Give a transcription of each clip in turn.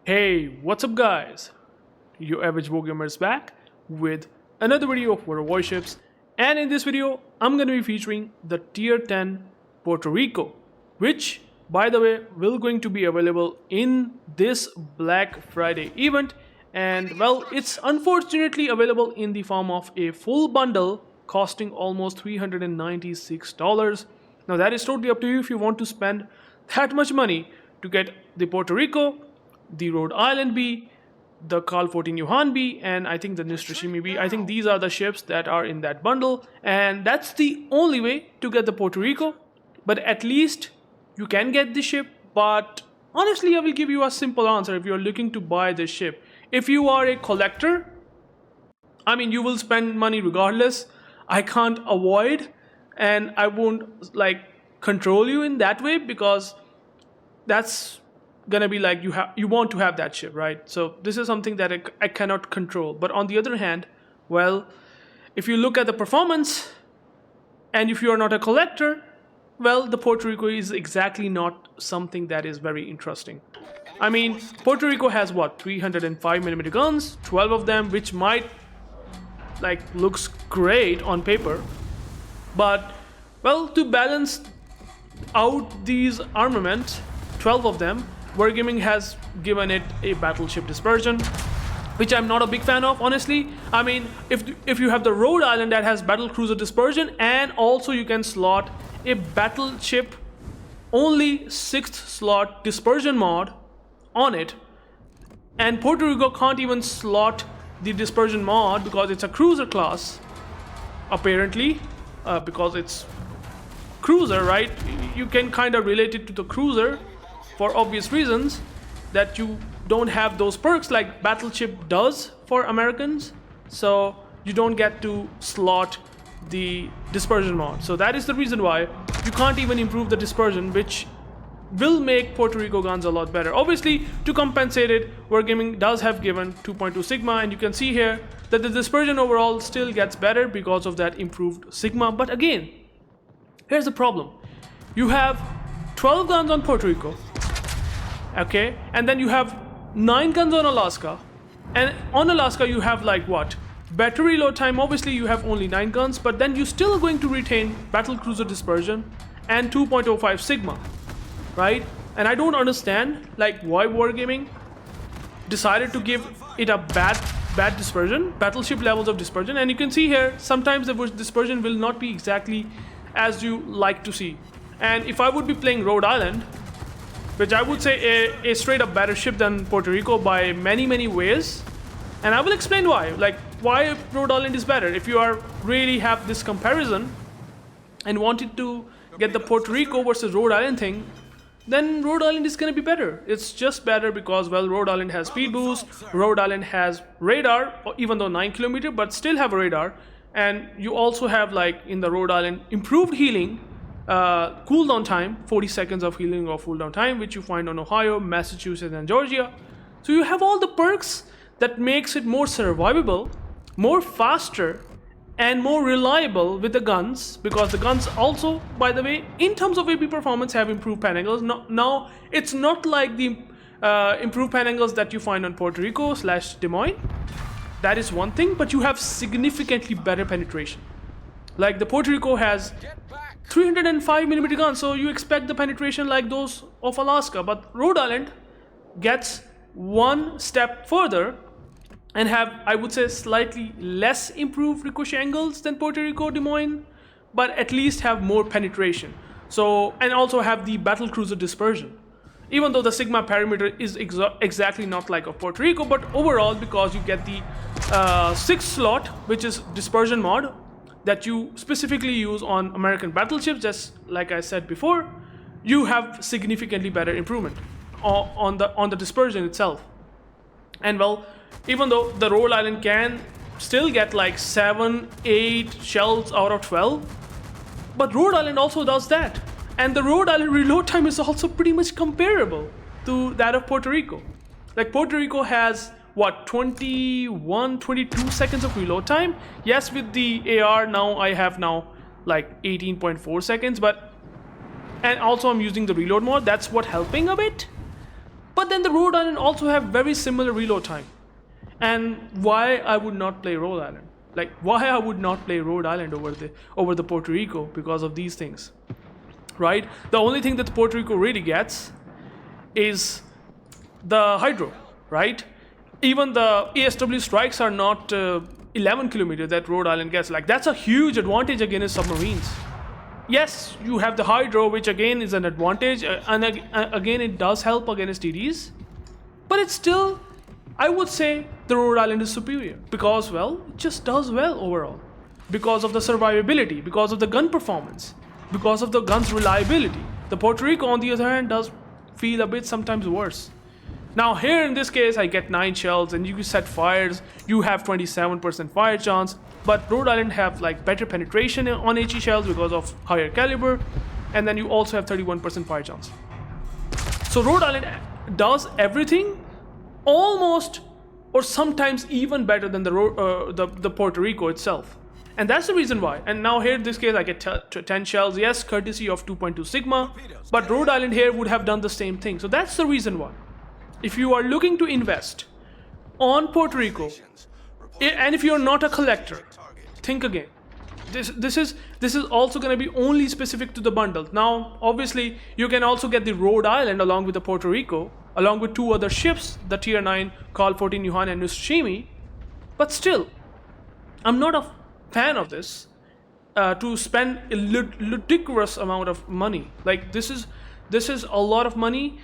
Hey, what's up guys? UrAvgWarGamer is back with another video of Warships, and in this video I'm going to be featuring the tier 10 Puerto Rico, which by the way will going to be available in this Black Friday event, and well, it's unfortunately available in the form of a full bundle costing almost $396. Now that is totally up to you if you want to spend that much money to get the Puerto Rico, the Rhode Island B, the Carl 14 Johan B, and I think the Nistrashimi B. I think these are the ships that are in that bundle, and that's the only way to get the Puerto Rico. But at least you can get the ship. But honestly, I will give you a simple answer if you're looking to buy this ship. If you are a collector, I mean, you will spend money regardless. I can't avoid, and I won't like control you in that way, because that's gonna be like you want to have that ship, right? So this is something that I cannot control. But on the other hand, well, if you look at the performance, and if you are not a collector, well, the Puerto Rico is exactly not something that is very interesting. I mean, Puerto Rico has what, 305mm guns, 12 of them, which might like looks great on paper, but well, to balance out these armaments, 12 of them, Wargaming has given it a battleship dispersion, which I'm not a big fan of, honestly. I mean, if you have the Rhode Island that has battle cruiser dispersion, and also you can slot a battleship only 6th slot dispersion mod on it, and Puerto Rico can't even slot the dispersion mod because it's a cruiser class, apparently, because it's cruiser, right? You can kind of relate it to the cruiser for obvious reasons, that you don't have those perks like battleship does for Americans, so you don't get to slot the dispersion mod. So that is the reason why you can't even improve the dispersion, which will make Puerto Rico guns a lot better. Obviously, to compensate it, Wargaming does have given 2.2 Sigma, and you can see here that the dispersion overall still gets better because of that improved Sigma. But again, here's the problem. You have 12 guns on Puerto Rico, okay, and then you have 9 guns on Alaska, and on Alaska you have like what, better reload time. Obviously you have only 9 guns, but then you still are going to retain battle cruiser dispersion and 2.05 Sigma, right? And I don't understand like why Wargaming decided to give it a bad dispersion, battleship levels of dispersion. And you can see here sometimes the dispersion will not be exactly as you like to see. And if I would be playing Rhode Island, which I would say a straight up better ship than Puerto Rico by many ways, and I will explain why, like why Rhode Island is better. If you are really have this comparison and wanted to get the Puerto Rico versus Rhode Island thing, then Rhode Island is going to be better. It's just better because, well, Rhode Island has speed boost, Rhode Island has radar, even though 9km, but still have a radar, and you also have like in the Rhode Island improved healing, cooldown time, 40 seconds of healing or cooldown time, which you find on Ohio, Massachusetts, and Georgia. So you have all the perks that makes it more survivable, more faster, and more reliable with the guns, because the guns also, by the way, in terms of AP performance, have improved pan angles. Now it's not like the improved pan angles that you find on Puerto Rico / Des Moines. That is one thing, but you have significantly better penetration. Like the Puerto Rico has 305mm guns, so you expect the penetration like those of Alaska, but Rhode Island gets one step further and have, I would say, slightly less improved ricochet angles than Puerto Rico, Des Moines, but at least have more penetration. So, and also have the battle cruiser dispersion, even though the Sigma parameter is exactly not like of Puerto Rico, but overall, because you get the 6th slot, which is dispersion mod, that you specifically use on American battleships, just like I said before, you have significantly better improvement on the dispersion itself. And well, even though the Rhode Island can still get like 7-8 shells out of 12, but Rhode Island also does that, and the Rhode Island reload time is also pretty much comparable to that of Puerto Rico. Like Puerto Rico has what, 22 seconds of reload time. Yes, with the AR now I have like 18.4 seconds, but and also I'm using the reload mode, that's what helping a bit. But then the Rhode Island also have very similar reload time. And why I would not play Rhode Island? Like, why I would not play Rhode Island over the Puerto Rico? Because of these things, right? The only thing that the Puerto Rico really gets is the hydro, right? Even the ASW strikes are not 11 kilometers that Rhode Island gets. Like, that's a huge advantage against submarines. Yes, you have the hydro, which again is an advantage, and again it does help against TDs, but it's still, I would say the Rhode Island is superior because, well, it just does well overall. Because of the survivability, because of the gun performance, because of the gun's reliability. The Puerto Rico, on the other hand, does feel a bit sometimes worse. Now here in this case, I get 9 shells and you can set fires, you have 27% fire chance, but Rhode Island have like better penetration on HE shells because of higher caliber, and then you also have 31% fire chance. So Rhode Island does everything almost or sometimes even better than the Puerto Rico itself. And that's the reason why. And now here in this case I get 10 shells, yes, courtesy of 2.2 Sigma, but Rhode Island here would have done the same thing. So that's the reason why. If you are looking to invest on Puerto Rico, and if you're not a collector, think again. This is also going to be only specific to the bundle. Now, obviously, you can also get the Rhode Island along with the Puerto Rico, along with 2 other ships, the Tier 9 called 14 Yuhan and Nushimi. But still, I'm not a fan of this to spend a ludicrous amount of money. Like, this is a lot of money.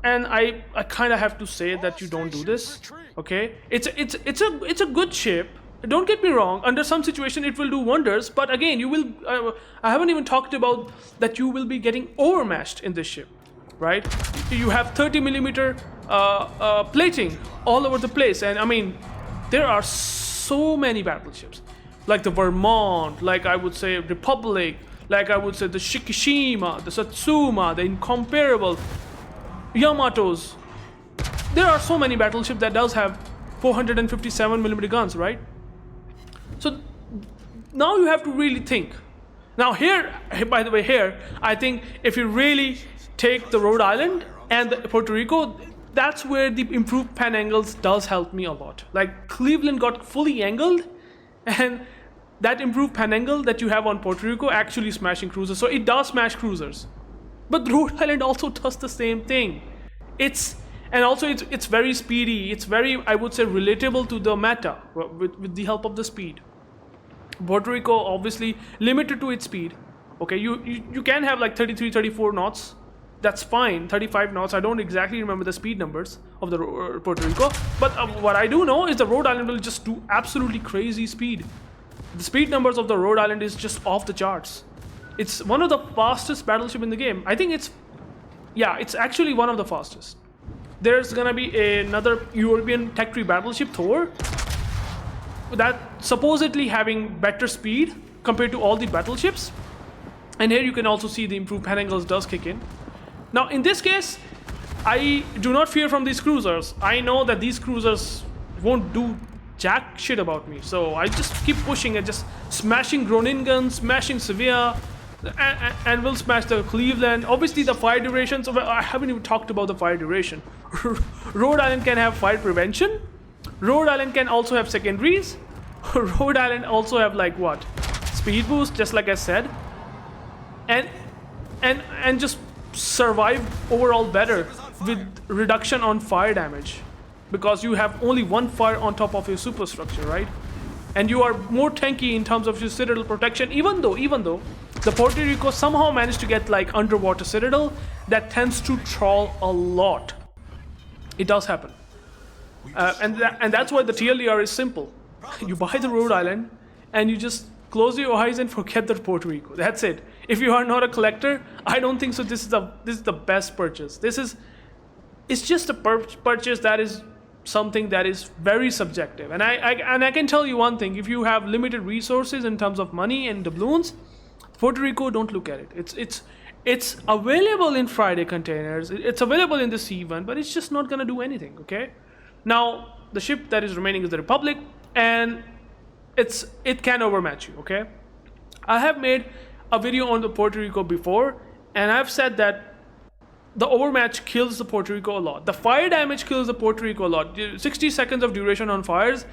And I kind of have to say that you don't do this, okay? It's a good ship. Don't get me wrong. Under some situation, it will do wonders. But again, you will. I haven't even talked about that you will be getting overmatched in this ship, right? You have 30mm plating all over the place, and I mean, there are so many battleships, like the Vermont, like I would say Republic, like I would say the Shikishima, the Satsuma, the Incomparable. Yamatos. There are so many battleships that does have 457mm guns, right? So now you have to really think. Now here, by the way, here, I think if you really take the Rhode Island and the Puerto Rico, that's where the improved pan angles does help me a lot. Like, Cleveland got fully angled, and that improved pan angle that you have on Puerto Rico actually smashing cruisers. So it does smash cruisers. But Rhode Island also does the same thing. It's very speedy. It's very, I would say, relatable to the meta with the help of the speed. Puerto Rico obviously limited to its speed. Okay, you can have like 33, 34 knots. That's fine. 35 knots. I don't exactly remember the speed numbers of the Puerto Rico. But what I do know is the Rhode Island will just do absolutely crazy speed. The speed numbers of the Rhode Island is just off the charts. It's one of the fastest battleship in the game. I think it's actually one of the fastest. There's gonna be another European tech tree battleship, Thor, that supposedly having better speed compared to all the battleships. And here you can also see the improved pan angles does kick in. Now in this case, I do not fear from these cruisers. I know that these cruisers won't do jack shit about me. So I just keep pushing and just smashing Gronin guns, smashing Sevilla, and we'll smash the Cleveland. Obviously the fire duration, so I haven't even talked about the fire duration. Rhode Island can have fire prevention. Rhode Island can also have secondaries. Rhode Island also have like what? Speed boost, just like I said. And just survive overall better with reduction on fire damage. Because you have only one fire on top of your superstructure, right? And you are more tanky in terms of your citadel protection, even though the Puerto Rico somehow managed to get like underwater citadel that tends to trawl a lot. It does happen. And that's why the TLDR is simple. You buy the Rhode Island and you just close your eyes and forget the Puerto Rico. That's it. If you are not a collector, I don't think so. This is the best purchase. It's just a purchase that is something that is very subjective. And I can tell you one thing: if you have limited resources in terms of money and doubloons, Puerto Rico, don't look at it. It's available in Friday containers. It's available in the C1, but it's just not gonna do anything. Okay. Now the ship that is remaining is the Republic, and it can overmatch you. Okay. I have made a video on the Puerto Rico before, and I've said that the overmatch kills the Puerto Rico a lot. The fire damage kills the Puerto Rico a lot. 60 seconds of duration on fires,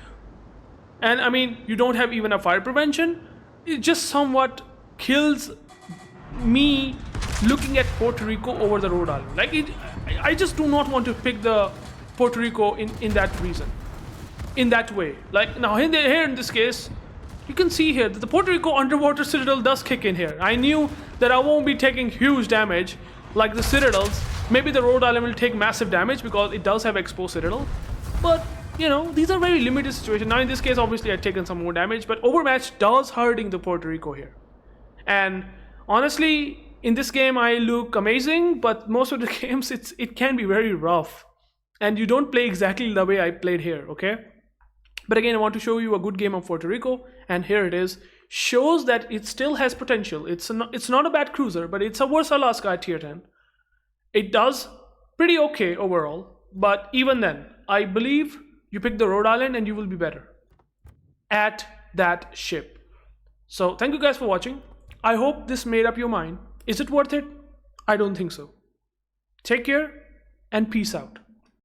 and I mean, you don't have even a fire prevention. It just somewhat kills me looking at Puerto Rico over the Rhode Island. Like, I just do not want to pick the Puerto Rico in that reason, in that way. Like, now here in this case, you can see here that the Puerto Rico underwater citadel does kick in here. I knew that I won't be taking huge damage like the citadels. Maybe the Rhode Island will take massive damage because it does have exposed citadel. But, you know, these are very limited situations. Now in this case, obviously I've taken some more damage, but overmatch does hurting the Puerto Rico here. And honestly, in this game I look amazing, but most of the games it can be very rough. And you don't play exactly the way I played here, okay? But again, I want to show you a good game of Puerto Rico, and here it is. Shows that it still has potential. It's not a bad cruiser, but it's a worse Alaska at tier 10. It does pretty okay overall, but even then, I believe you pick the Rhode Island and you will be better at that ship. So thank you guys for watching. I hope this made up your mind. Is it worth it? I don't think so. Take care and peace out.